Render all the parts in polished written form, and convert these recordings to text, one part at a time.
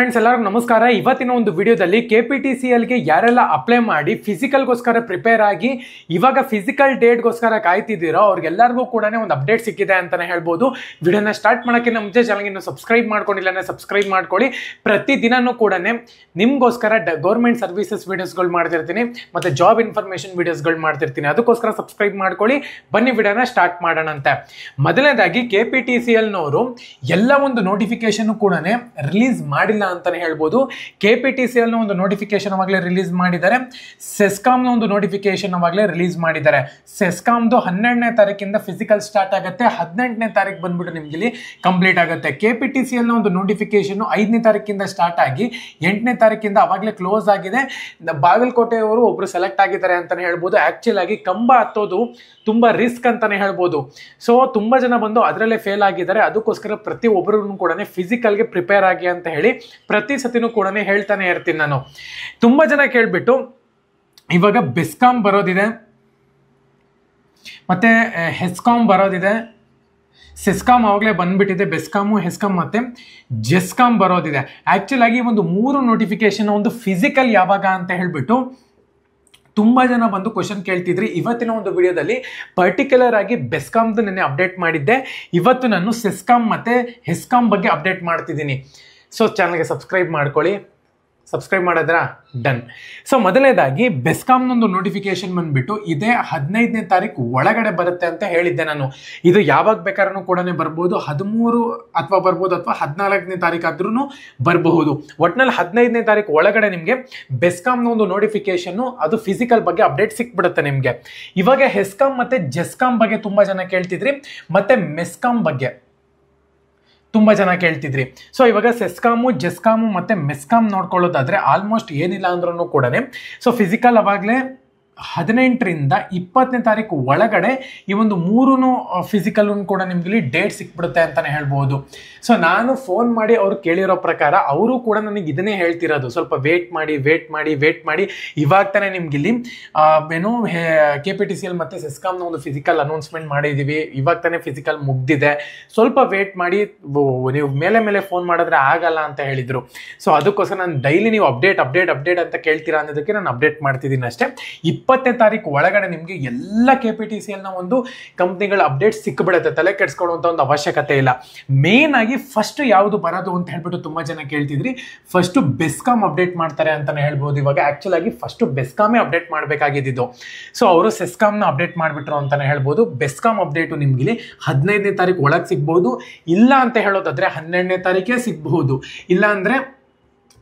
Friends ಎಲ್ಲರಿಗೂ ನಮಸ್ಕಾರ. ಇವತ್ತಿನ ಒಂದು ವಿಡಿಯೋದಲ್ಲಿ KPTCLಗೆ ಯಾರೆಲ್ಲ ಅಪ್ಲೈ ಮಾಡಿ ಫಿಸಿಕಲ್ಗೋಸ್ಕರ ಪ್ರಿಪೇರ್ ಆಗಿ ಇವಾಗ ಫಿಸಿಕಲ್ ಡೇಟ್ಗೋಸ್ಕರ ಕಾಯ್ತಿದ್ದೀರೋ ಅವ್ರಿಗೆಲ್ಲರಿಗೂ ಕೂಡ ಒಂದು ಅಪ್ಡೇಟ್ ಸಿಕ್ಕಿದೆ ಅಂತಾನೆ ಹೇಳ್ಬೋದು. ವಿಡಿಯೋನ ಸ್ಟಾರ್ಟ್ ಮಾಡೋಕ್ಕೆ ಮುಂಚೆ ಚಾನಲ್ಗೆ ಇನ್ನೂ ಸಬ್ಸ್ಕ್ರೈಬ್ ಮಾಡ್ಕೊಂಡಿಲ್ಲ ಅಂದರೆ ಸಬ್ಸ್ಕ್ರೈಬ್ ಮಾಡ್ಕೊಳ್ಳಿ. ಪ್ರತಿದಿನನೂ ಕೂಡ ನಿಮಗೋಸ್ಕರ ಗೌರ್ಮೆಂಟ್ ಸರ್ವಿಸಸ್ ವಿಡಿಯೋಸ್ಗಳು ಮಾಡ್ತಿರ್ತೀನಿ ಮತ್ತು ಜಾಬ್ ಇನ್ಫಾರ್ಮೇಷನ್ ವಿಡಿಯೋಸ್ಗಳು ಮಾಡ್ತಿರ್ತೀನಿ. ಅದಕ್ಕೋಸ್ಕರ ಸಬ್ಸ್ಕ್ರೈಬ್ ಮಾಡ್ಕೊಳ್ಳಿ. ಬನ್ನಿ ವಿಡಿಯೋನ ಸ್ಟಾರ್ಟ್ ಮಾಡೋಣಂತೆ. ಮೊದಲನೇದಾಗಿ KPTCLನವರು ಎಲ್ಲ ಒಂದು ನೋಟಿಫಿಕೇಶನ್ ಕೂಡ ರಿಲೀಸ್ ಮಾಡಿಲ್ಲ ಅಂತಾನೆ ಹೇಳ್ಬೋದು. KPTCL ನ ಒಂದು ನೋಟಿಫಿಕೇಶನ್ ಅವಾಗಲೇ ರಿಲೀಸ್ ಮಾಡಿದ್ದಾರೆ. ಸೆಸ್ಕಾಮ್ ನ ಒಂದು ನೋಟಿಫಿಕೇಶನ್ ಅವಾಗಲೇ ರಿಲೀಸ್ ಮಾಡಿದ್ದಾರೆ. ಸೆಸ್ಕಾಮ್ದು 12ನೇ ತಾರೀಕಿಂದ ಫಿಸಿಕಲ್ ಸ್ಟಾರ್ಟ್ ಆಗುತ್ತೆ, 18ನೇ ತಾರೀಕು ಬಂದ್ಬಿಟ್ಟು ನಿಮ್ಗೆ ಇಲ್ಲಿ ಕಂಪ್ಲೀಟ್ ಆಗುತ್ತೆ. KPTCL ನ ಒಂದು ನೋಟಿಫಿಕೇಶನ್ 5ನೇ ತಾರೀಕಿಂದ ಸ್ಟಾರ್ಟ್ ಆಗಿ 8ನೇ ತಾರೀಕಿಂದ ಅವಾಗಲೇ ಕ್ಲೋಸ್ ಆಗಿದೆ. ಬಾಗಲಕೋಟೆಯವರು ಒಬ್ರು ಸೆಲೆಕ್ಟ್ ಆಗಿದ್ದಾರೆ ಅಂತಾನೆ ಹೇಳ್ಬೋದು. ಆಕ್ಚುಲ್ ಆಗಿ ಕಂಬ ಹತ್ತೋದು ತುಂಬಾ ರಿಸ್ಕ್ ಅಂತಾನೆ ಹೇಳ್ಬೋದು. ಸೊ ತುಂಬಾ ಜನ ಬಂದು ಅದರಲ್ಲೇ ಫೇಲ್ ಆಗಿದ್ದಾರೆ. ಅದಕ್ಕೋಸ್ಕರ ಪ್ರತಿ ಒಬ್ಬರು ಕೂಡ ಫಿಸಿಕಲ್ಗೆ ಪ್ರಿಪೇರ್ ಆಗಿ ಅಂತ ಹೇಳಿ ಪ್ರತಿ ಸತಿನೂ ಕೂಡ ಹೇಳ್ತಾನೆ ಇರ್ತೀನಿ ನಾನು. ತುಂಬಾ ಜನ ಕೇಳ್ಬಿಟ್ಟು ಇವಾಗ ಬೆಸ್ಕಾಂ ಬರೋದಿದೆ, ಮತ್ತೆ ಹೆಸ್ಕಾಂ ಬರೋದಿದೆ, ಸೆಸ್ಕಾಮ್ ಆವಾಗಲೇ ಬಂದ್ಬಿಟ್ಟಿದೆ. ಬೆಸ್ಕಾಮು, ಹೆಸ್ಕಾಮ್ ಮತ್ತೆ ಜೆಸ್ಕಾಮ್ ಬರೋದಿದೆ. ಆಕ್ಚುಲ್ ಆಗಿ ಒಂದು 3 ನೋಟಿಫಿಕೇಶನ್ ಒಂದು ಫಿಸಿಕಲ್ ಯಾವಾಗ ಅಂತ ಹೇಳ್ಬಿಟ್ಟು ತುಂಬ ಜನ ಬಂದು ಕ್ವಶನ್ ಕೇಳ್ತಿದ್ರಿ. ಇವತ್ತಿನ ಒಂದು ವಿಡಿಯೋದಲ್ಲಿ ಪರ್ಟಿಕ್ಯುಲರ್ ಆಗಿ ಬೆಸ್ಕಾಮ್ದು ನೆನ್ನೆ ಅಪ್ಡೇಟ್ ಮಾಡಿದ್ದೆ. ಇವತ್ತು ನಾನು ಸೆಸ್ಕಾಮ್ ಮತ್ತು ಹೆಸ್ಕಾಮ್ ಬಗ್ಗೆ ಅಪ್ಡೇಟ್ ಮಾಡ್ತಿದ್ದೀನಿ. ಸೊ ಚಾನಲ್ಗೆ ಸಬ್ಸ್ಕ್ರೈಬ್ ಮಾಡ್ಕೊಳ್ಳಿ. ಸಬ್ಸ್ಕ್ರೈಬ್ ಮಾಡಿದ್ರಾ? ಡನ್. ಸೊ ಮೊದಲನೇದಾಗಿ ಬೆಸ್ಕಾಮ್ನೊಂದು ನೋಟಿಫಿಕೇಶನ್ ಬಂದ್ಬಿಟ್ಟು ಇದೇ 15ನೇ ತಾರೀಕು ಒಳಗಡೆ ಬರುತ್ತೆ ಅಂತ ಹೇಳಿದ್ದೆ ನಾನು. ಇದು ಯಾವಾಗ ಬೇಕಾದ್ರೂ ಕೂಡ ಬರ್ಬೋದು, 13 ಅಥವಾ ಬರ್ಬೋದು, ಅಥವಾ 14ನೇ ತಾರೀಕಾದ್ರೂ ಬರಬಹುದು. ಒಟ್ಟಿನಲ್ಲಿ 15ನೇ ತಾರೀಕು ಒಳಗಡೆ ನಿಮಗೆ ಬೆಸ್ಕಾಮ್ನ ಒಂದು ನೋಟಿಫಿಕೇಶನ್ನು ಅದು ಫಿಸಿಕಲ್ ಬಗ್ಗೆ ಅಪ್ಡೇಟ್ ಸಿಕ್ಬಿಡುತ್ತೆ ನಿಮಗೆ. ಇವಾಗ ಹೆಸ್ಕಾಮ್ ಮತ್ತು ಜೆಸ್ಕಾಮ್ ಬಗ್ಗೆ ತುಂಬ ಜನ ಕೇಳ್ತಿದ್ರಿ, ಮತ್ತು ಮೆಸ್ಕಾಮ್ ಬಗ್ಗೆ ತುಂಬ ಜನ ಕೇಳ್ತಿದ್ರಿ. ಸೊ ಇವಾಗ ಸೆಸ್ಕಾಮು, ಜೆಸ್ಕಾಮು ಮತ್ತು ಮೆಸ್ಕಾಮ್ ನೋಡ್ಕೊಳ್ಳೋದಾದರೆ ಆಲ್ಮೋಸ್ಟ್ ಏನಿಲ್ಲ ಅಂದ್ರೂ ಕೂಡ ಸೊ ಫಿಸಿಕಲ್ ಅವಾಗಲೇ 18ರಿಂದ 20ನೇ ತಾರೀಕು ಒಳಗಡೆ ಈ ಒಂದು 3 ಫಿಸಿಕಲ್ ಕೂಡ ನಿಮ್ಗೆ ಡೇಟ್ ಸಿಕ್ಬಿಡುತ್ತೆ ಅಂತಲೇ ಹೇಳ್ಬೋದು. ಸೊ ನಾನು ಫೋನ್ ಮಾಡಿ ಅವ್ರು ಕೇಳಿರೋ ಪ್ರಕಾರ ಅವರು ಕೂಡ ನನಗೆ ಇದನ್ನೇ ಹೇಳ್ತಿರೋದು, ಸ್ವಲ್ಪ ವೇಟ್ ಮಾಡಿ ಇವಾಗ ತಾನೇ ನಿಮ್ಗಿಲ್ಲಿ ಏನು KPTCL ಮತ್ತು ಸೆಸ್ಕಾಮ್ನ ಒಂದು ಫಿಸಿಕಲ್ ಅನೌನ್ಸ್ಮೆಂಟ್ ಮಾಡಿದ್ದೀವಿ, ಇವಾಗ ತಾನೇ ಫಿಸಿಕಲ್ ಮುಗ್ದಿದೆ, ಸ್ವಲ್ಪ ವೇಟ್ ಮಾಡಿ, ನೀವು ಮೇಲೆ ಫೋನ್ ಮಾಡಿದ್ರೆ ಆಗಲ್ಲ ಅಂತ ಹೇಳಿದರು. ಸೊ ಅದಕ್ಕೋಸ್ಕರ ನಾನು ಡೈಲಿ ನೀವು ಅಪ್ಡೇಟ್ ಅಂತ ಕೇಳ್ತೀರಾ ಅನ್ನೋದಕ್ಕೆ ನಾನು ಅಪ್ಡೇಟ್ ಮಾಡ್ತಿದ್ದೀನಿ ಅಷ್ಟೇ. 20ನೇ ತಾರೀಕು ಒಳಗಡೆ ನಿಮಗೆ ಎಲ್ಲ KPTCLನ ಒಂದು ಕಂಪ್ನಿಗಳ ಅಪ್ಡೇಟ್ ಸಿಕ್ಬಿಡುತ್ತೆ, ತಲೆ ಕೆಡಿಸ್ಕೊಳ್ಳುವಂಥ ಒಂದು ಅವಶ್ಯಕತೆ ಇಲ್ಲ. ಮೇನ್ ಆಗಿ ಫಸ್ಟ್ ಯಾವುದು ಬರೋದು ಅಂತ ಹೇಳ್ಬಿಟ್ಟು ತುಂಬ ಜನ ಕೇಳ್ತಿದ್ರಿ. ಫಸ್ಟು ಬೆಸ್ಕಾಮ್ ಅಪ್ಡೇಟ್ ಮಾಡ್ತಾರೆ ಅಂತಲೇ ಹೇಳ್ಬೋದು. ಇವಾಗ ಆ್ಯಕ್ಚುಲ್ ಆಗಿ ಫಸ್ಟು ಬೆಸ್ಕಾಮೇ ಅಪ್ಡೇಟ್ ಮಾಡಬೇಕಾಗಿದ್ದು, ಸೊ ಅವರು ಸೆಸ್ಕಾಮ್ನ ಅಪ್ಡೇಟ್ ಮಾಡಿಬಿಟ್ರು ಅಂತಲೇ ಹೇಳ್ಬೋದು. ಬೆಸ್ಕಾಮ್ ಅಪ್ಡೇಟು ನಿಮ್ಗೆ 15ನೇ ತಾರೀಕು ಒಳಗೆ ಸಿಗ್ಬೋದು, ಇಲ್ಲ ಅಂತ ಹೇಳೋದಾದರೆ 12ನೇ ತಾರೀಕೇ ಸಿಗ್ಬಹುದು, ಇಲ್ಲ ಅಂದರೆ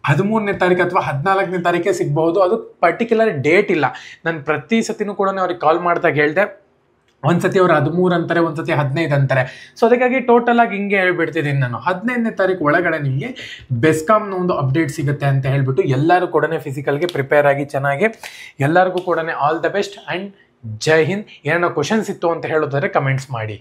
13ನೇ ತಾರೀಕು ಅಥವಾ 14ನೇ ತಾರೀಕೆ ಸಿಗ್ಬಹುದು. ಅದು ಪರ್ಟಿಕ್ಯುಲರ್ ಡೇಟ್ ಇಲ್ಲ. ನಾನು ಪ್ರತಿ ಸತಿನೂ ಕೂಡ ಅವ್ರಿಗೆ ಕಾಲ್ ಮಾಡಿದಾಗ ಹೇಳಿದೆ, ಒಂದ್ಸತಿ ಅವ್ರು 13 ಅಂತಾರೆ, ಒಂದ್ಸತಿ 15 ಅಂತಾರೆ. ಸೊ ಅದಕ್ಕಾಗಿ ಟೋಟಲ್ ಆಗಿ ಹಿಂಗೆ ಹೇಳ್ಬಿಡ್ತಿದ್ದೀನಿ ನಾನು. 15ನೇ ತಾರೀಕು ಒಳಗಡೆ ನಿಮಗೆ ಬೆಸ್ಕಾಮ್ನ ಒಂದು ಅಪ್ಡೇಟ್ ಸಿಗುತ್ತೆ ಅಂತ ಹೇಳ್ಬಿಟ್ಟು ಎಲ್ಲರೂ ಕೂಡ ಫಿಸಿಕಲ್ಗೆ ಪ್ರಿಪೇರ್ ಆಗಿ ಚೆನ್ನಾಗಿ. ಎಲ್ಲರಿಗೂ ಕೂಡ ಆಲ್ ದ ಬೆಸ್ಟ್ ಆ್ಯಂಡ್ ಜೈ ಹಿಂದ್. ಏನಾರ ಕ್ವಶನ್ಸ್ ಇತ್ತು ಅಂತ ಹೇಳೋದಾದ್ರೆ ಕಮೆಂಟ್ಸ್ ಮಾಡಿ.